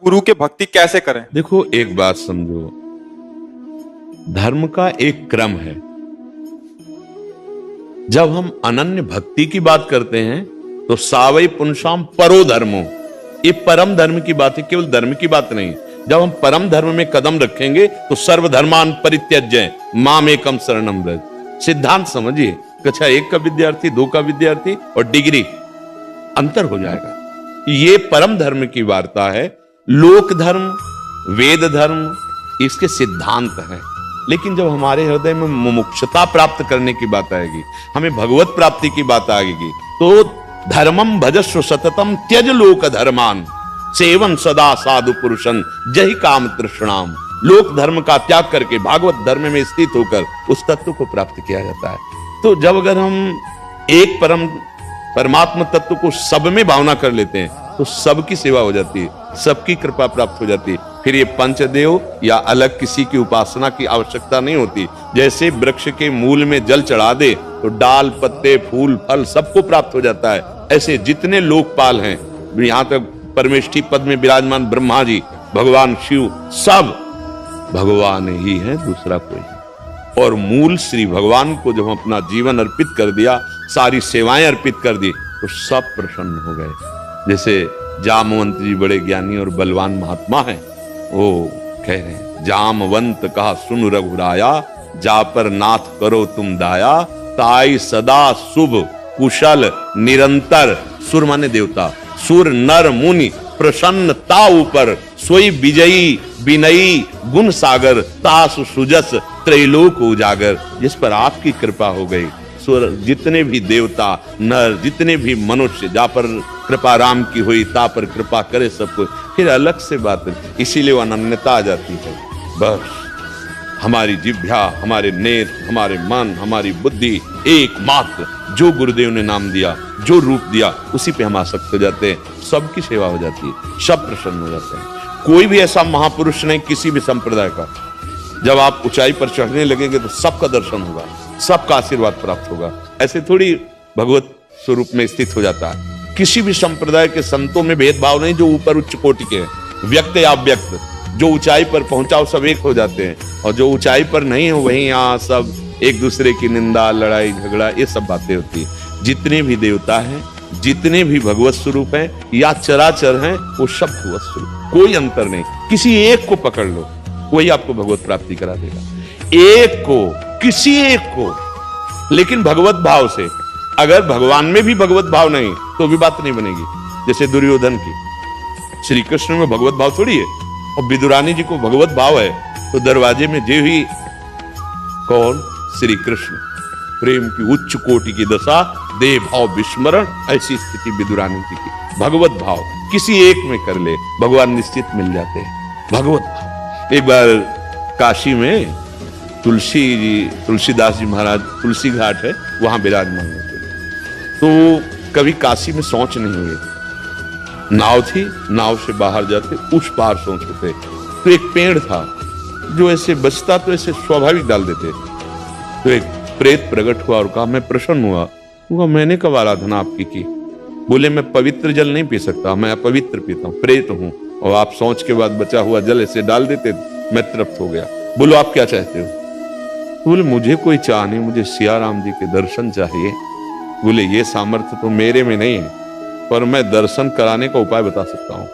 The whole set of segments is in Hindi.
गुरु के भक्ति कैसे करें? देखो, एक बात समझो, धर्म का एक क्रम है। जब हम अनन्य भक्ति की बात करते हैं तो सावई पुंसाम परो धर्मो, ये परम धर्म की बात है, केवल धर्म की बात नहीं। जब हम परम धर्म में कदम रखेंगे तो सर्वधर्मान परित्यज्य माम एकम शरणम व्रज। सिद्धांत समझिए, कक्षा 1 का विद्यार्थी, 2 का विद्यार्थी और डिग्री अंतर हो जाएगा। ये परम धर्म की वार्ता है। लोक धर्म, वेद धर्म इसके सिद्धांत हैं, लेकिन जब हमारे हृदय में मुमुक्षुता प्राप्त करने की बात आएगी, हमें भगवत प्राप्ति की बात आएगी, तो धर्मम भजस्व सततम त्यज लोक धर्मान सेवन सदा साधु पुरुषन जहि काम तृष्णाम। लोक धर्म का त्याग करके भागवत धर्म में स्थित होकर उस तत्व को प्राप्त किया जाता है। तो जब अगर हम एक परमात्मा तत्व को सब में भावना कर लेते हैं तो सबकी सेवा हो जाती है, सबकी कृपा प्राप्त हो जाती है। फिर ये पंचदेव या अलग किसी की उपासना की आवश्यकता नहीं होती। जैसे वृक्ष के मूल में जल चढ़ा दे तो डाल, पत्ते, फूल, फल सबको प्राप्त हो जाता है। ऐसे जितने लोकपाल हैं, यहां तक परमेष्ठी पद में विराजमान ब्रह्मा जी, भगवान शिव, सब भगवान ही है, दूसरा कोई नहीं। और मूल श्री भगवान को जब अपना जीवन अर्पित कर दिया, सारी सेवाएं अर्पित कर दी, तो सब प्रसन्न हो गए। जैसे जामवंत जी बड़े ज्ञानी और बलवान महात्मा हैं, वो कह रहे हैं, जामवंत कहा सुन रघुराया, जा पर नाथ करो तुम दाया, ताई सदा शुभ कुशल निरंतर। सुर माने देवता, सुर नर मुनि प्रसन्नता ऊपर, सोई विजयी विनयी गुण सागर, तास सुजस त्रैलोक उजागर। जिस पर आपकी कृपा हो गई, सुर जितने भी देवता नर, जितने भी मनुष्य, जा पर कृपा राम की हुई, ता पर कृपा करे सबको। फिर अलग से बात है, इसीलिए वो अनन्यता आ जाती है। बस हमारी जिह्वा, हमारे नेत्र, हमारे मन, हमारी बुद्धि एकमात्र जो गुरुदेव ने नाम दिया, जो रूप दिया, उसी पे हम आसक्त हो जाते हैं। सबकी सेवा हो जाती है, सब प्रसन्न हो जाते हैं। कोई भी ऐसा महापुरुष नहीं किसी भी संप्रदाय का, जब आप ऊंचाई पर चढ़ने लगेंगे तो सबका दर्शन होगा, सबका आशीर्वाद प्राप्त होगा। ऐसे थोड़ी भगवत स्वरूप में स्थित हो जाता है। किसी भी संप्रदाय के संतों में भेदभाव नहीं, जो ऊपर उच्च कोटि के हैं, व्यक्त या अव्यक्त, जो ऊंचाई पर पहुंचाओ सब एक हो जाते हैं, और जो ऊंचाई पर नहीं हो वहीं यहाँ सब एक दूसरे की निंदा, लड़ाई झगड़ा, ये सब बातें होती है। जितने भी देवता हैं, जितने भी भगवत स्वरूप हैं या चराचर हैं, वो सब भगवत स्वरूप, कोई अंतर नहीं। किसी एक को पकड़ लो, वही आपको भगवत प्राप्ति करा देगा। एक को, किसी एक को, लेकिन भगवत भाव से। अगर भगवान में भी भगवत भाव नहीं तो भी बात नहीं बनेगी। जैसे दुर्योधन की, श्री कृष्ण में भगवत भाव थोड़ी है, और विदुरानी जी को भगवत भाव है, तो दरवाजे में जे ही कौन, श्री कृष्ण, प्रेम की उच्च कोटि की दशा, देह भाव विस्मरण, ऐसी स्थिति विदुरानी जी की। भगवत भाव किसी एक में कर ले, भगवान निश्चित मिल जाते हैं। भगवत भाव। एक बार काशी में तुलसीदास जी महाराज, तुलसी घाट है, वहां विराजमान होते, तो कभी काशी में शौच नहीं हुए। नाव थी, नाव से बाहर जाते, उस पार शौच होते, तो एक पेड़ था जो ऐसे बचता तो ऐसे स्वाभाविक डाल देते। तो एक प्रेत प्रकट हुआ और कहा, मैं प्रसन्न हुआ, मैंने कब आराधना आपकी की? बोले, मैं पवित्र जल नहीं पी सकता, मैं अपवित्र पीता हूँ, प्रेत हूं, और आप शौच के बाद बचा हुआ जल ऐसे डाल देते, मैं तृप्त हो गया। बोलो, आप क्या चाहते हो? बोले, मुझे कोई चाह नहीं, मुझे सिया राम जी के दर्शन चाहिए। बोले, ये सामर्थ्य तो मेरे में नहीं है, पर मैं दर्शन कराने का उपाय बता सकता हूं।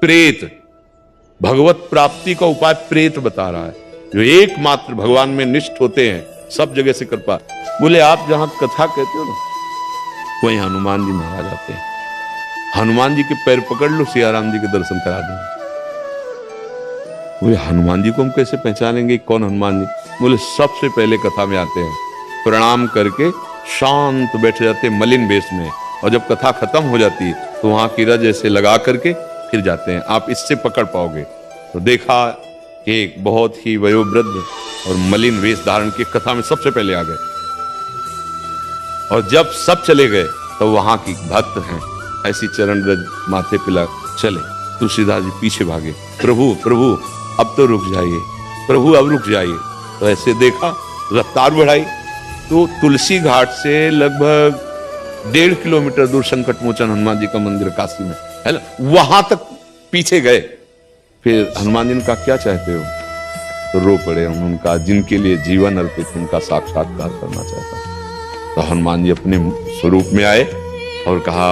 प्रेत, भगवत प्राप्ति का उपाय प्रेत बता रहा है, जो एकमात्र भगवान में निष्ठ होते हैं, सब जगह से कृपा। बोले, आप जहां कथा कहते हो ना, वहीं हनुमान जी महाराज आते हैं, हनुमान जी के पैर पकड़ लो, सिया राम जी के दर्शन करा देंगे। बोले, हनुमान जी को हम कैसे पहचानेंगे, कौन हनुमान जी? बोले, सबसे पहले कथा में आते हैं, प्रणाम करके शांत बैठ जाते मलिन वेश में, और जब कथा खत्म हो जाती है तो वहां की रज ऐसे लगा करके फिर जाते हैं। आप इससे पकड़ पाओगे। तो देखा कि एक बहुत ही वयोवृद्ध और मलिन वेश धारण की कथा में सबसे पहले आ गए, और जब सब चले गए तो वहां की भक्त हैं, ऐसी चरण रज माथे पिला चले। तुलसीदास जी पीछे भागे, प्रभु प्रभु अब तो रुक जाइए, प्रभु अब रुक जाइए। तो ऐसे देखा, रफ्तार बढ़ाई, तो तुलसी घाट से लगभग 1.5 किलोमीटर दूर संकट मोचन हनुमान जी का मंदिर काशी में है ना, वहां तक पीछे गए। फिर हनुमान जी ने कहा क्या चाहते हो? तो रो पड़े। उनका जिनके लिए जीवन अर्पित उनका साक्षात्कार करना चाहता। तो हनुमान जी अपने स्वरूप में आए और कहा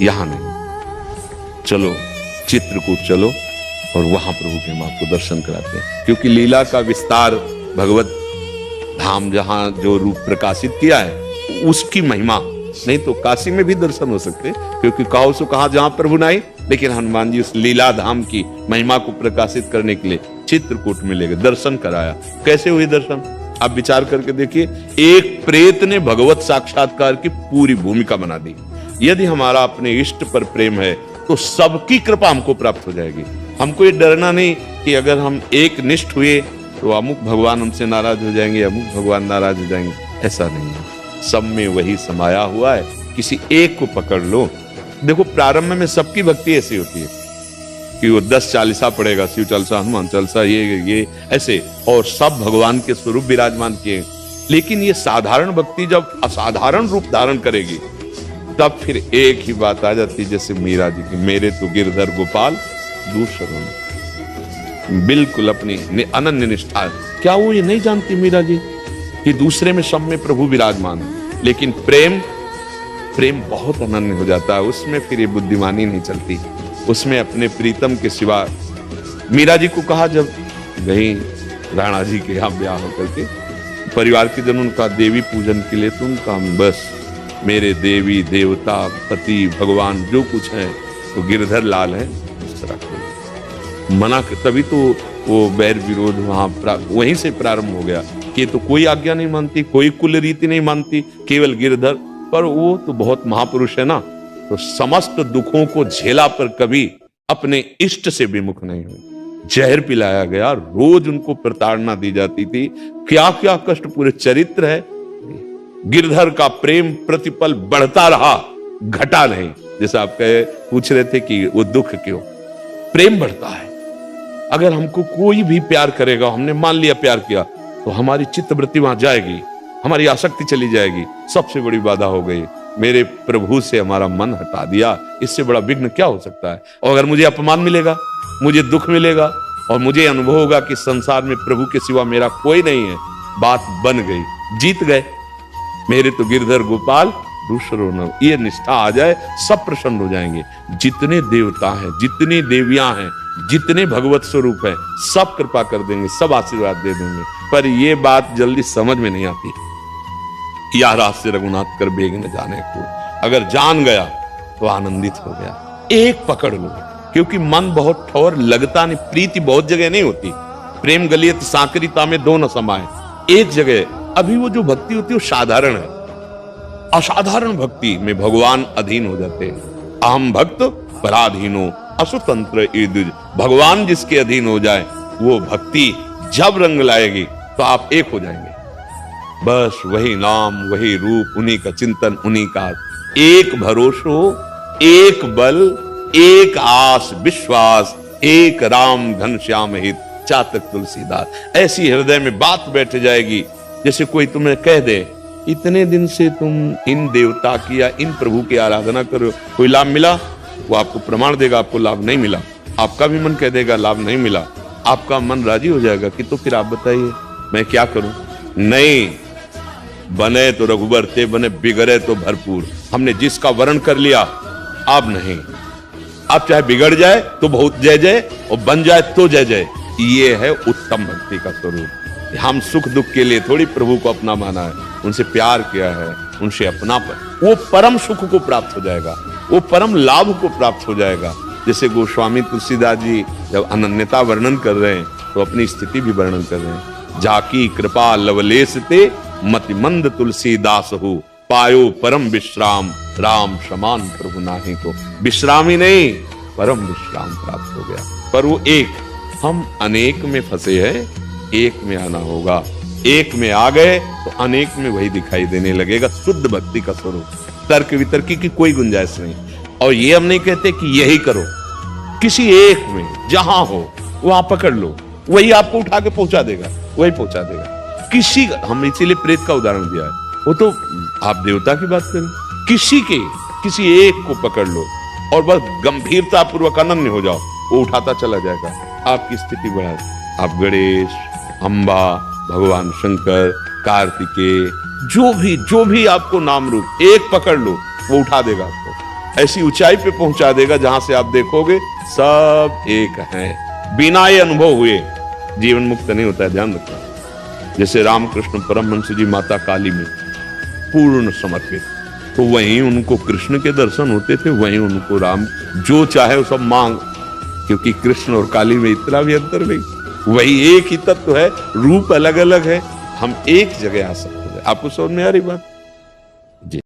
यहां नहीं, चलो चित्रकूट चलो और वहां प्रभु के हम आपको दर्शन कराते हैं। क्योंकि लीला का विस्तार भगवत धाम जहां जो रूप प्रकाशित किया है उसकी महिमा, नहीं तो काशी में भी दर्शन हो सकते, क्योंकि कहो सो कहा जहां प्रभु नाई। लेकिन हनुमान जी उस लीला धाम की महिमा को प्रकाशित करने के लिए चित्रकूट में ले गए, दर्शन कराया। कैसे हुए दर्शन आप विचार करके देखिए। एक प्रेत ने भगवत साक्षात्कार की पूरी भूमिका बना दी। यदि हमारा अपने इष्ट पर प्रेम है तो सबकी कृपा हमको प्राप्त हो जाएगी। हमको ये डरना नहीं कि अगर हम एक निष्ठ हुए तो अमुक भगवान हमसे नाराज हो जाएंगे, अमुक भगवान नाराज हो जाएंगे। ऐसा नहीं है, सब में वही समाया हुआ है। किसी एक को पकड़ लो। देखो प्रारंभ में सबकी भक्ति ऐसी होती है कि वो 10 चालीसा पड़ेगा, शिव चालीसा, हनुमान चालीसा, ये ऐसे, और सब भगवान के स्वरूप विराजमान किए। लेकिन ये साधारण भक्ति जब असाधारण रूप धारण करेगी तब फिर एक ही बात आ जाती, जैसे मीरा जी की, मेरे तो गिरधर गोपाल दूसरों, बिल्कुल अपनी अनन्य निष्ठा। क्या वो ये नहीं जानती मीरा जी कि दूसरे में सब में प्रभु विराजमान है? लेकिन प्रेम बहुत अनन्य हो जाता है, उसमें फिर ये बुद्धिमानी नहीं चलती। उसमें अपने प्रीतम के सिवा, मीरा जी को कहा जब गई राणा जी के यहाँ ब्याह होकर के, परिवार के जन उनका देवी पूजन के लिए, तो उनका बस मेरे देवी देवता पति भगवान जो कुछ है तो गिरधर लाल है, इस तरह को मना कर। तभी तो वो बैर विरोध वहीं से प्रारंभ हो गया कि तो कोई आज्ञा नहीं मानती, कोई कुल रीति नहीं मानती, केवल गिरधर। पर वो तो बहुत महापुरुष है ना, तो समस्त दुखों को झेला पर कभी अपने इष्ट से विमुख नहीं हुई। जहर पिलाया गया, रोज उनको प्रताड़ना दी जाती थी, क्या क्या कष्ट, पूरे चरित्र है। गिरधर का प्रेम प्रतिपल बढ़ता रहा, घटा नहीं। जैसे आप पूछ रहे थे कि वो दुख क्यों, प्रेम बढ़ता है। अगर हमको कोई भी प्यार करेगा, हमने मान लिया प्यार किया, तो हमारी चित्तवृत्ति वहां जाएगी, हमारी आसक्ति चली जाएगी। सबसे बड़ी बाधा हो गई, मेरे प्रभु से हमारा मन हटा दिया, इससे बड़ा विघ्न क्या हो सकता है? और अगर मुझे अपमान मिलेगा, मुझे दुख मिलेगा और मुझे अनुभव होगा कि संसार में प्रभु के सिवा मेरा कोई नहीं है, बात बन गई, जीत गए। मेरे तो गिरधर गोपाल दूसरों न, ये निष्ठा आ जाए, सब प्रसन्न हो जाएंगे। जितने देवता हैं, जितनी देवियां हैं, जितने भगवत स्वरूप हैं, सब कृपा कर देंगे, सब आशीर्वाद दे देंगे। पर ये बात जल्दी समझ में नहीं आती। या रात से रघुनाथ कर बेग न जाने को, अगर जान गया तो आनंदित हो गया। एक पकड़ लो, क्योंकि मन बहुत ठोर लगता नहीं। प्रीति बहुत जगह नहीं होती, प्रेम गलियत सांकरिता में दो न समाये, एक जगह। अभी वो जो भक्ति होती है वो साधारण है। असाधारण भक्ति में भगवान अधीन हो जाते हैं। अहम भक्त पराधीनो असुतंत्र ईदुज। भगवान जिसके अधीन हो जाए वो भक्ति जब रंग लाएगी तो आप एक हो जाएंगे। बस वही नाम, वही रूप, उन्हीं का चिंतन, उन्हीं का एक भरोसो, एक बल, एक आस विश्वास, एक राम घनश्याम हित चातक तुलसीदास। ऐसी हृदय में बात बैठ जाएगी, जैसे कोई तुम्हें कह दे इतने दिन से तुम इन देवता की या इन प्रभु की आराधना करो, कोई लाभ मिला? वो आपको प्रमाण देगा आपको लाभ नहीं मिला। आपका भी मन कह देगा लाभ नहीं मिला, आपका मन राजी हो जाएगा कि तो फिर आप बताइए मैं क्या करूं? नहीं, बने तो रघुबर ते बने, बिगड़े तो भरपूर। हमने जिसका वर्ण कर लिया, अब नहीं। अब चाहे बिगड़ जाए तो बहुत जय जय और बन जाए तो जय जय। ये है उत्तम भक्ति का स्वरूप। हम सुख दुख के लिए थोड़ी प्रभु को अपना माना है, उनसे प्यार किया है, उनसे अपनापन, वो परम सुख को प्राप्त हो जाएगा, वो परम लाभ को प्राप्त हो जाएगा। जैसे गोस्वामी तुलसीदास जी जब अनन्यता वर्णन कर रहे हैं तो अपनी स्थिति भी वर्णन कर रहे हैं। जाकी कृपा लवलेश ते मति मंद तुलसीदास हो, पायो परम विश्राम, राम समान प्रभु नाही को। विश्राम ही नहीं, परम विश्राम प्राप्त हो गया। पर वो एक, हम अनेक में फंसे हैं, एक में आना होगा। एक में आ गए तो अनेक में वही दिखाई देने लगेगा, शुद्ध भक्ति का स्वरूप। तर्क वितर्की की कोई गुंजाइश नहीं। और ये हम नहीं कहते कि यही करो, किसी एक में जहां हो वहां पकड़ लो, वही आपको उठा के पहुंचा देगा, वही पहुंचा देगा। किसी, हम इसीलिए प्रेत का उदाहरण दिया है, वो तो आप देवता की बात करें, किसी एक को पकड़ लो और बस गंभीरता पूर्वक अनन्य हो जाओ, वो उठाता चला जाएगा, आपकी स्थिति बढ़ा। आप गणेश, अंबा, भगवान शंकर, कार्तिकेय, जो भी आपको नाम रूप एक पकड़ लो, वो उठा देगा आपको, ऐसी ऊंचाई पे पहुंचा देगा जहां से आप देखोगे सब एक है। बिना ये अनुभव हुए जीवन मुक्त नहीं होता है, ध्यान रखना। जैसे रामकृष्ण परमहंस जी माता काली में पूर्ण समर्पित, तो वहीं उनको कृष्ण के दर्शन होते थे, वहीं उनको राम जो चाहे वो सब मांग, क्योंकि कृष्ण और काली में इतना भी अंतर नहीं, वही एक ही तत्व है, रूप अलग अलग है, हम एक जगह आ सकते हैं। आपको समझ में आ रही बात?